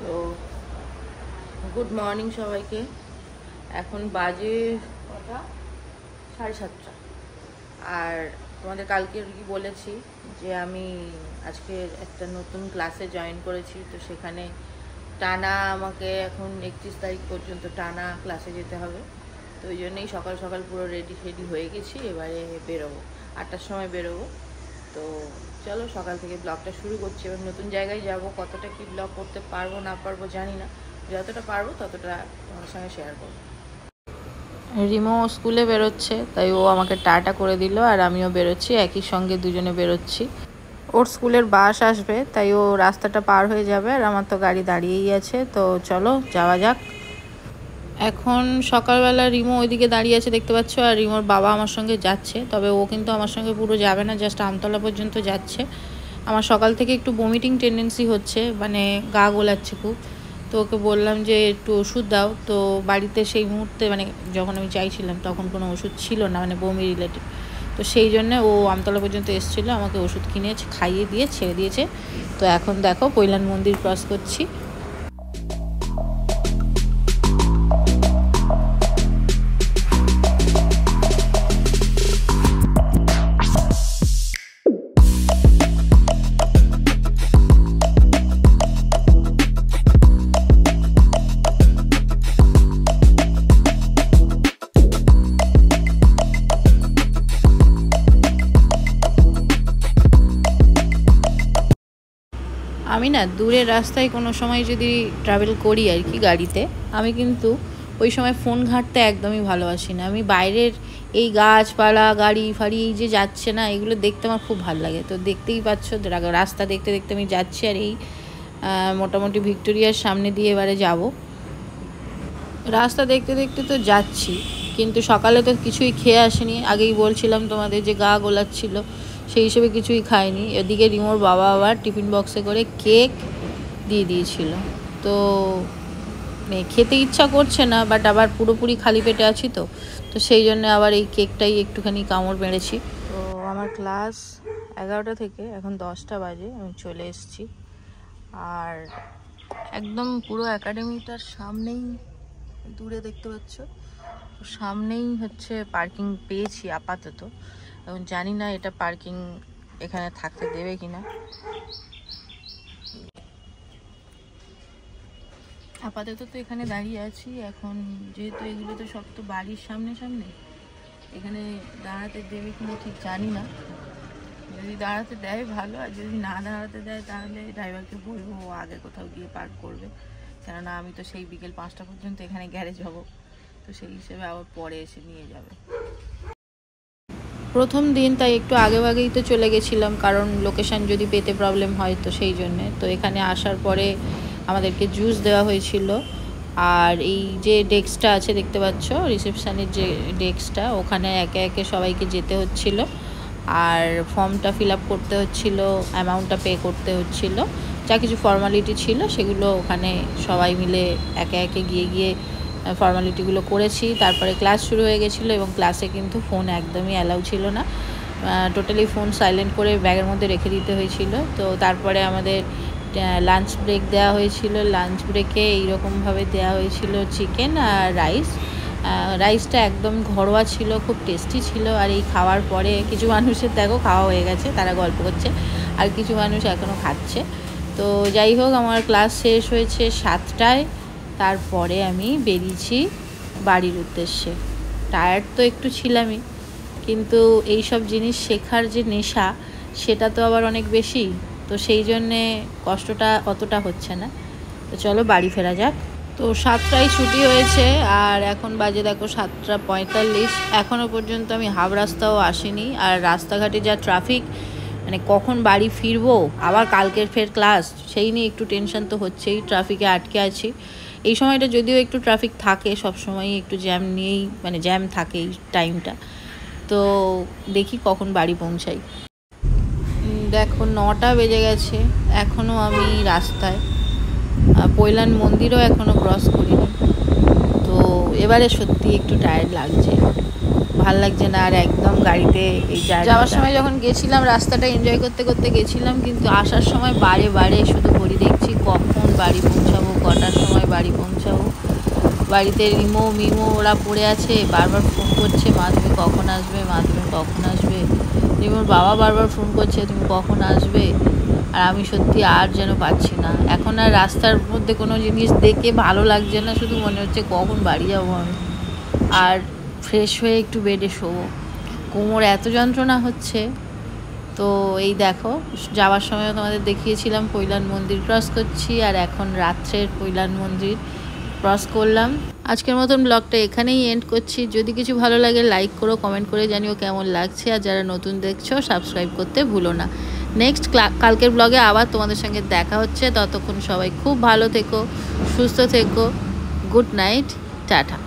তো good morning সবাইকে। এখন বাজে কটা, 7:30। আর তোমাদের কালকে কি বলেছি যে আমি আজকে একটা নতুন ক্লাসে জয়েন করেছি, তো সেখানে টানা আমাকে এখন 31 তারিখ পর্যন্ত টানা ক্লাসে যেতে হবে। তো ওই জন্যই সকাল সকাল পুরো রেডি হয়ে গেছি। এবারে বেরোবো, 8টার সময় বেরোবো। তো চলো সকাল থেকে ব্লগটা শুরু করছি। এবার নতুন জায়গায় যাব, কতটা কি ব্লগ করতে পারবো না পারবো জানি না, যতটা পারবো ততটা তোমার সঙ্গে শেয়ার করবো। রিমো স্কুলে বেরোচ্ছে, তাই ও আমাকে টাটা করে দিল, আর আমিও বেরোচ্ছি, একই সঙ্গে দুজনে বেরোচ্ছি। ওর স্কুলের বাস আসবে, তাই ও রাস্তাটা পার হয়ে যাবে, আর আমার তো গাড়ি দাঁড়িয়েই আছে। তো চলো যাওয়া যাক। এখন সকালবেলা রিমো ওইদিকে দাঁড়িয়ে আছে দেখতে পাচ্ছ, আর রিমোর বাবা আমার সঙ্গে যাচ্ছে। তবে ও কিন্তু আমার সঙ্গে পুরো যাবে না, জাস্ট আমতলা পর্যন্ত যাচ্ছে। আমার সকাল থেকে একটু বমিটিং টেন্ডেন্সি হচ্ছে, মানে গা গোলাচ্ছে খুব। তো ওকে বললাম যে একটু ওষুধ দাও। তো বাড়িতে সেই মুহূর্তে মানে যখন আমি চাইছিলাম তখন কোনো ওষুধ ছিল না, মানে বমি রিলেটেড। তো সেই জন্য ও আমতলা পর্যন্ত এসেছিলো, আমাকে ওষুধ কিনে খাইয়ে দিয়ে ছেড়ে দিয়েছে। তো এখন দেখো পৈলান মন্দির ক্রস করছি। আমি না দূরের রাস্তায় কোনো সময় যদি ট্রাভেল করি আর কি গাড়িতে, আমি কিন্তু ওই সময় ফোন ঘাঁটতে একদমই ভালোবাসি না। আমি বাইরের এই গাছপালা গাড়ি ফাড়ি এই যে যাচ্ছে না, এগুলো দেখতে আমার খুব ভালো লাগে। তো দেখতেই পাচ্ছ রাস্তা দেখতে দেখতে আমি যাচ্ছি, আর এই মোটামুটি ভিক্টোরিয়ার সামনে দিয়ে এবারে যাব। রাস্তা দেখতে দেখতে তো যাচ্ছি, কিন্তু সকালে তো কিছুই খেয়ে আসিনি। আগেই বলছিলাম তোমাদের যে গা গোলাচ্ছিল, সেই হিসেবে কিছুই খাইনি। এদিকে রিমোর বাবা আবার টিফিন বক্সে করে কেক দিয়ে দিয়েছিল। তো খেতে ইচ্ছা করছে না, বাট আবার পুরোপুরি খালি পেটে আছি, তো সেই জন্য আবার এই কেকটাই একটুখানি কামড় মেরেছি। তো আমার ক্লাস 11টা থেকে এখন 10টা বাজে, আমি চলে এসেছি। আর একদম পুরো একাডেমিটার সামনেই, দূরে দেখতে পাচ্ছ, সামনেই হচ্ছে পার্কিং পেয়েছি আপাতত। এখন জানি না এটা পার্কিং এখানে থাকতে দেবে কিনা। আপাতত তো এখানে দাঁড়িয়ে আছি। এখন যেহেতু এগুলো তো সব তো বাড়ির সামনে সামনে, এখানে দাঁড়াতে দেবে কিনা ঠিক জানি না। যদি দাঁড়াতে দেয় ভালো, আর যদি না দাঁড়াতে দেয় তাহলে ড্রাইভারকে বলবো ও আগে কোথাও গিয়ে পার্ক করবে, কেননা আমি তো সেই বিকেল 5টা পর্যন্ত এখানে গ্যারেজ হবো। তো সেই হিসেবে আবার পরে এসে নিয়ে যাবে। প্রথম দিন তাই একটু আগেই তো চলে গেছিলাম, কারণ লোকেশান যদি পেতে প্রবলেম হয়, তো সেই জন্যে। তো এখানে আসার পরে আমাদেরকে জুস দেওয়া হয়েছিল, আর এই যে ডেস্কটা আছে দেখতে পাচ্ছ, রিসেপশানের যে ডেস্কটা, ওখানে একে একে সবাইকে যেতে হচ্ছিল, আর ফর্মটা ফিল আপ করতে হচ্ছিল, অ্যামাউন্টটা পে করতে হচ্ছিল, যা কিছু ফর্মালিটি ছিল সেগুলো ওখানে সবাই মিলে একে একে গিয়ে ফর্মালিটিগুলো করেছি। তারপরে ক্লাস শুরু হয়ে গেছিলো, এবং ক্লাসে কিন্তু ফোন একদমই অ্যালাউ ছিল না। টোটালি ফোন সাইলেন্ট করে ব্যাগের মধ্যে রেখে দিতে হয়েছিল। তো তারপরে আমাদের লাঞ্চ ব্রেক দেওয়া হয়েছিল। লাঞ্চ ব্রেকে এইরকমভাবে দেওয়া হয়েছিল চিকেন আর রাইসটা একদম ঘরোয়া ছিল, খুব টেস্টি ছিল। আর এই খাওয়ার পরে কিছু মানুষের দেখো খাওয়া হয়ে গেছে, তারা গল্প করছে, আর কিছু মানুষ এখনও খাচ্ছে। তো যাই হোক, আমার ক্লাস শেষ হয়েছে 7টায়। তারপরে আমি বেরিয়েছি বাড়ির উদ্দেশ্যে। টায়ার্ড তো একটু ছিলামই, কিন্তু এই সব জিনিস শেখার যে নেশা, সেটা তো আবার অনেক বেশি। তো সেই জন্যে কষ্টটা অতটা হচ্ছে না। তো চলো বাড়ি ফেরা যাক। তো 7টায় ছুটি হয়েছে, আর এখন বাজে দেখো 7:45। এখনও পর্যন্ত আমি হাফ রাস্তাও আসিনি। আর রাস্তাঘাটে যা ট্রাফিক, মানে কখন বাড়ি ফিরবো, আবার কালকের ফের ক্লাস, সেই নিয়ে একটু টেনশন তো হচ্ছেই। ট্রাফিকে আটকে আছি। এই সময়টা যদিও একটু ট্রাফিক থাকে, সবসময়ই একটু জ্যাম নিয়েই, মানে জ্যাম থাকে এই টাইমটা। তো দেখি কখন বাড়ি পৌঁছাই। দেখো 9টা বেজে গেছে, এখনও আমি রাস্তায়। পৈলান মন্দিরও এখনও ক্রস করিনি। তো এবারে সত্যি একটু টায়ার্ড লাগছে, ভাল লাগছে না আর একদম গাড়িতে। এই যাওয়ার সময় যখন গেছিলাম রাস্তাটা এনজয় করতে করতে গেছিলাম, কিন্তু আসার সময় বারে বারে শুধু ঘড়ি দেখছি কখন বাড়ি পৌঁছাবো বাড়িতে রিমো মিমো ওরা পড়ে আছে, বারবার ফোন করছে, মা তুমি কখন আসবে, মা তুমি কখন আসবে। রিমোর বাবা বারবার ফোন করছে, তুমি কখন আসবে। আর আমি সত্যি আর যেন পাচ্ছি না, এখন আর রাস্তার মধ্যে কোনো জিনিস দেখে ভালো লাগছে না, শুধু মনে হচ্ছে কখন বাড়ি যাবো আমি, আর ফ্রেশ হয়ে একটু বেডে শোবো। কোমর এত যন্ত্রণা হচ্ছে। তো এই দেখো, যাওয়ার সময় তোমাদের দেখিয়েছিলাম পৈলান মন্দির ক্রস করছি, আর এখন রাত্রের পৈলান মন্দির ক্রস করলাম। আজকের মতন ব্লগটা এখানেই এন্ড করছি। যদি কিছু ভালো লাগে লাইক করো, কমেন্ট করে জানিও কেমন লাগছে, আর যারা নতুন দেখছো সাবস্ক্রাইব করতে ভুলো না। নেক্সট কালকের ব্লগে আবার তোমাদের সঙ্গে দেখা হচ্ছে। ততক্ষণ সবাই খুব ভালো থেকো, সুস্থ থেকো। Good night, tata.